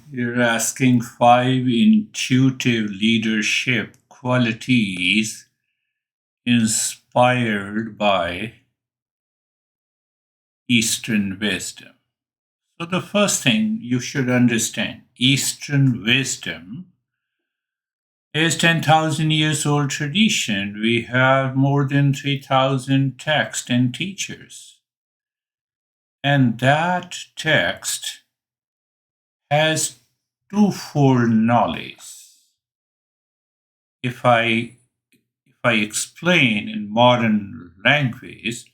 You're asking five intuitive leadership qualities inspired by Eastern wisdom. So, the first thing you should understand Eastern wisdom is 10,000 years old tradition. We have more than 3,000 texts and teachers. And that text has twofold knowledge. If I explain in modern language,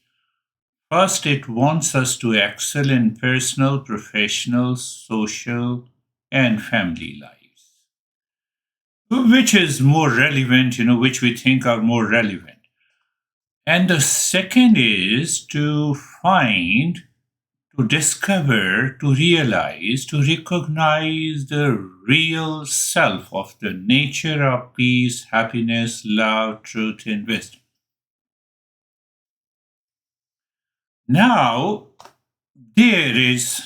first it wants us to excel in personal, professional, social, and family lives, which is more relevant, which we think are more relevant. And the second is to find, to discover, to realize, to recognize the real self of the nature of peace, happiness, love, truth, and wisdom. Now, there is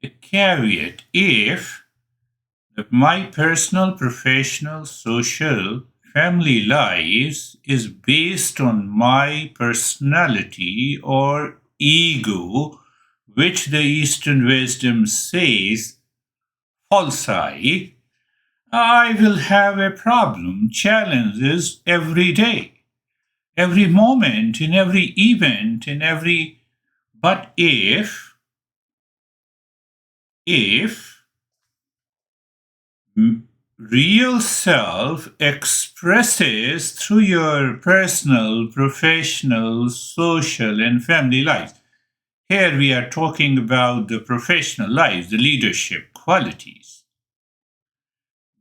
a caveat. If my personal, professional, social, family lives is based on my personality or ego, which the Eastern wisdom says falsi, I will have a problem, challenges every day, every moment, in every event, in every. But if real self expresses through your personal, professional, social, and family lives. Here we are talking about the professional lives, the leadership qualities.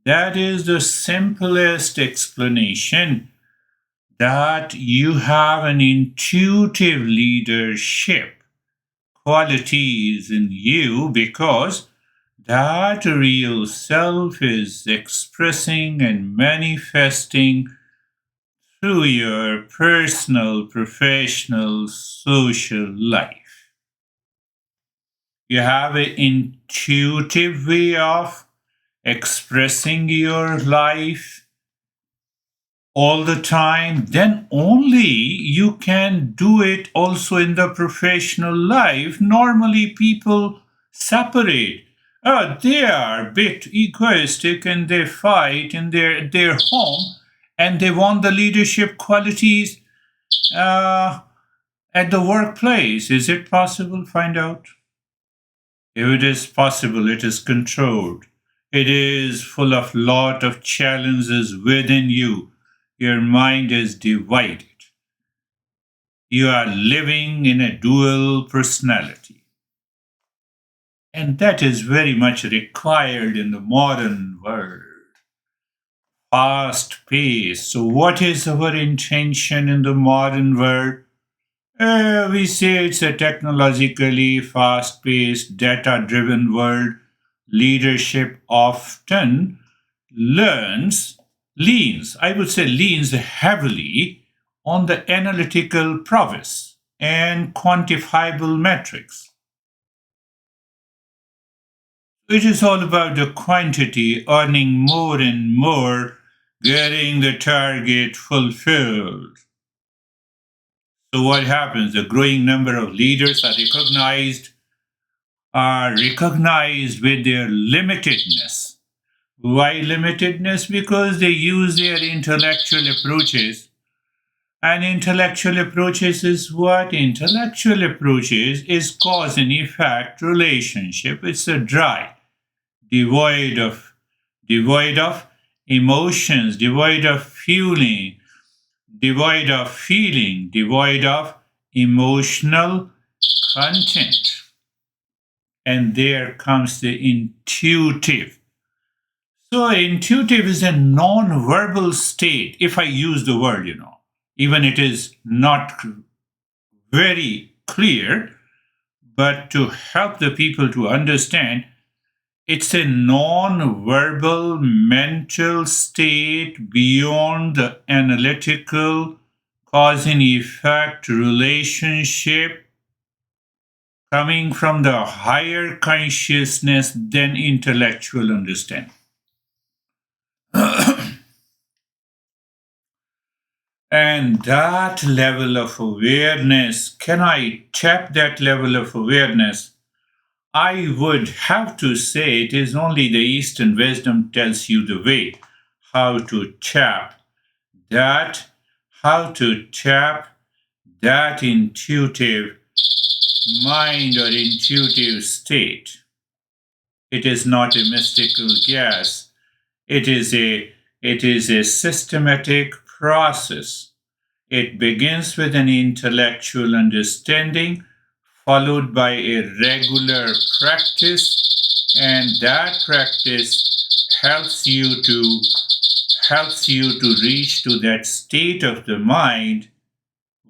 That is the simplest explanation that you have an intuitive leadership qualities in you because that real self is expressing and manifesting through your personal, professional, social life. You have an intuitive way of expressing your life all the time, then only you can do it also in the professional life. Normally, people separate. Oh, they are a bit egoistic and they fight in their home and they want the leadership qualities uh, at the workplace. Is it possible? Find out. If it is possible, it is controlled. It is full of lot of challenges within you. Your mind is divided. You are living in a dual personality. And that is very much required in the modern world. Fast pace. So, what is our intention in the modern world? We say it's a technologically fast paced, data driven world. Leadership often leans heavily on the analytical prowess and quantifiable metrics. It is all about the quantity, earning more and more, getting the target fulfilled. So what happens? The growing number of leaders are recognized with their limitedness. Why limitedness? Because they use their intellectual approaches. And intellectual approaches is what? Intellectual approaches is cause and effect relationship. It's a dry, devoid of devoid of emotions, devoid of emotional content. And there comes the intuitive. So, intuitive is a non verbal state, if I use the word, even it is not very clear, but to help the people to understand, it's a non verbal mental state beyond the analytical cause and effect relationship coming from the higher consciousness than intellectual understanding. And that level of awareness, can I tap that level of awareness? I would have to say it is only the Eastern wisdom tells you the way, how to tap that, how to tap that intuitive mind or intuitive state. It is not a mystical guess. It is a systematic process. It begins with an intellectual understanding, followed by a regular practice, and that practice helps you to reach to that state of the mind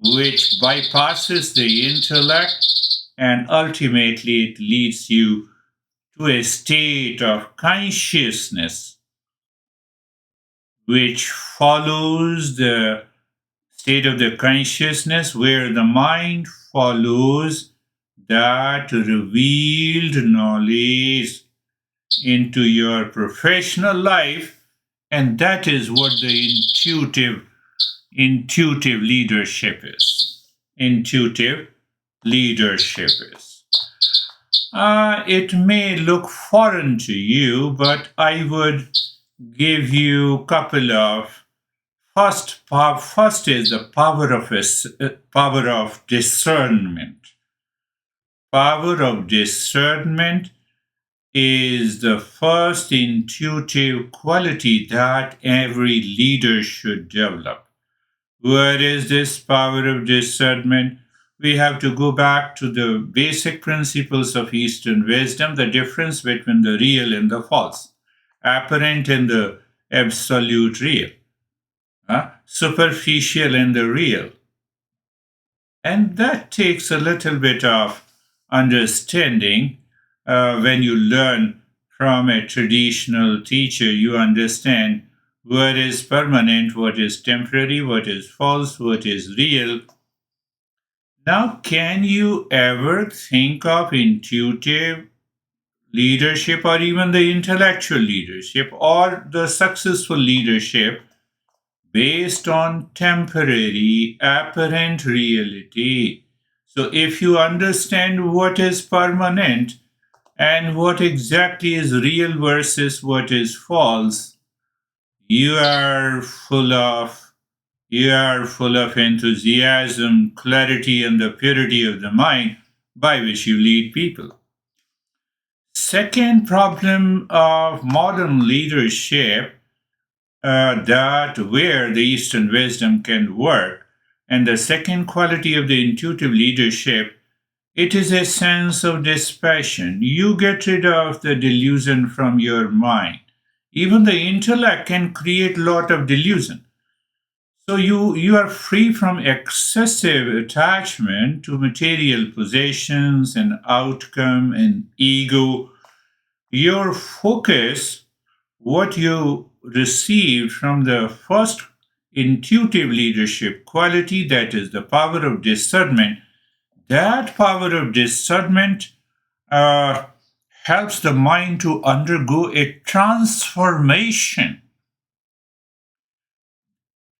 which bypasses the intellect, and ultimately it leads you to a state of consciousness which follows the state of the consciousness where the mind follows that revealed knowledge into your professional life, and that is what the intuitive leadership is. Intuitive leadership is. It may look foreign to you, but I would give you a couple of first is the power of discernment. Power of discernment is the first intuitive quality that every leader should develop. Where is this power of discernment? We have to go back to the basic principles of Eastern wisdom, the difference between the real and the false, apparent and the absolute real, superficial and the real. And that takes a little bit of understanding. When you learn from a traditional teacher, you understand what is permanent, what is temporary, what is false, what is real. Now, can you ever think of intuitive leadership or even the intellectual leadership or the successful leadership based on temporary apparent reality? So, if you understand what is permanent and what exactly is real versus what is false, you are full of enthusiasm, clarity, and the purity of the mind by which you lead people. Second problem of modern leadership, that where the Eastern wisdom can work, and the second quality of the intuitive leadership, it is a sense of dispassion. You get rid of the delusion from your mind. Even the intellect can create a lot of delusion. So you are free from excessive attachment to material possessions and outcome and ego. Your focus, what you received from the first intuitive leadership quality, that is the power of discernment, that power of discernment uh, helps the mind to undergo a transformation.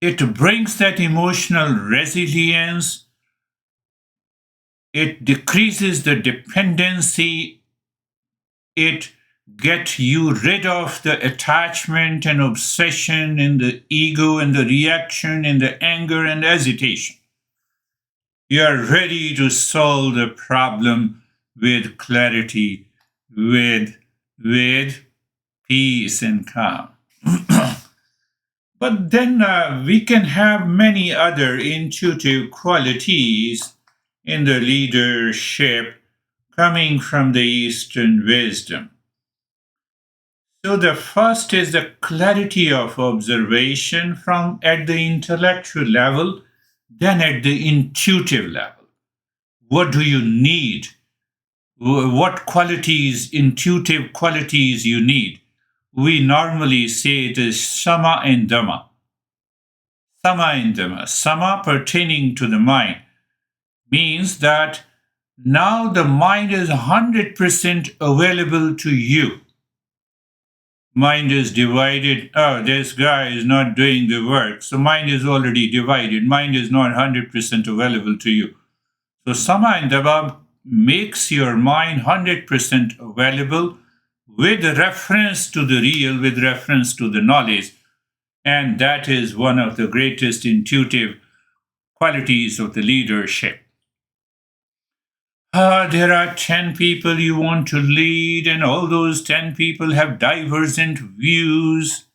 It brings that emotional resilience. It decreases the dependency. It gets you rid of the attachment and obsession and the ego and the reaction and the anger and agitation. You are ready to solve the problem with clarity, with peace and calm. But then we can have many other intuitive qualities in the leadership coming from the Eastern wisdom. So the first is the clarity of observation from at the intellectual level, then at the intuitive level. What do you need? What qualities, intuitive qualities you need? We normally say it is sama and dhamma. Sama and dhamma. Sama pertaining to the mind means that Now the mind is 100% available to you. Mind is divided. Oh, this guy is not doing the work. So mind is already divided. Mind is not 100% available to you. So Sama and Daba makes your mind 100% available with reference to the real, with reference to the knowledge. And that is one of the greatest intuitive qualities of the leadership. There are 10 people you want to lead, and all those 10 people have divergent views.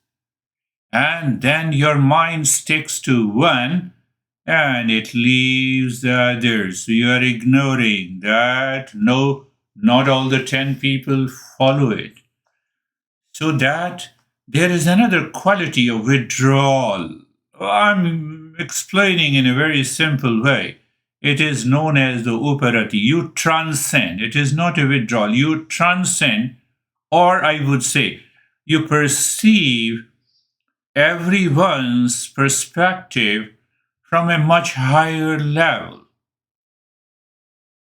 And then your mind sticks to one and it leaves the others. So you are ignoring that. No, not all the 10 people follow it. So that there is another quality of withdrawal. I'm explaining in a very simple way. It is known as the uparati. You transcend. It is not a withdrawal. You transcend, or I would say, you perceive everyone's perspective from a much higher level,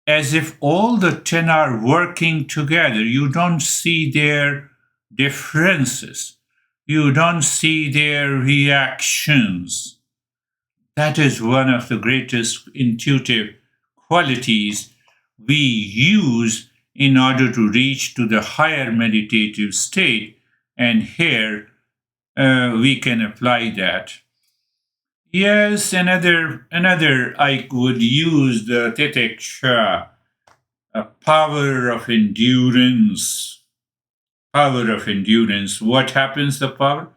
as if all the 10 are working together. You don't see their differences, you don't see their reactions. That is one of the greatest intuitive qualities we use in order to reach to the higher meditative state, and here we can apply that. Yes, another I would use the titiksha, a power of endurance. Power of endurance. What happens? The power.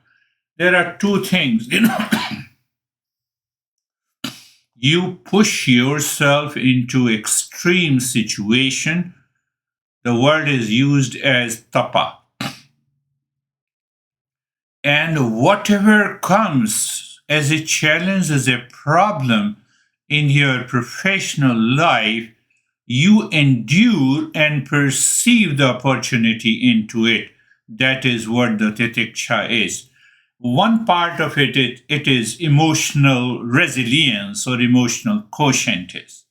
There are two things. You push yourself into extreme situation. The word is used as tapa, and whatever comes as a challenge, as a problem in your professional life, you endure and perceive the opportunity into it. That is what the titiksha is. One part of it is emotional resilience or emotional quotient is.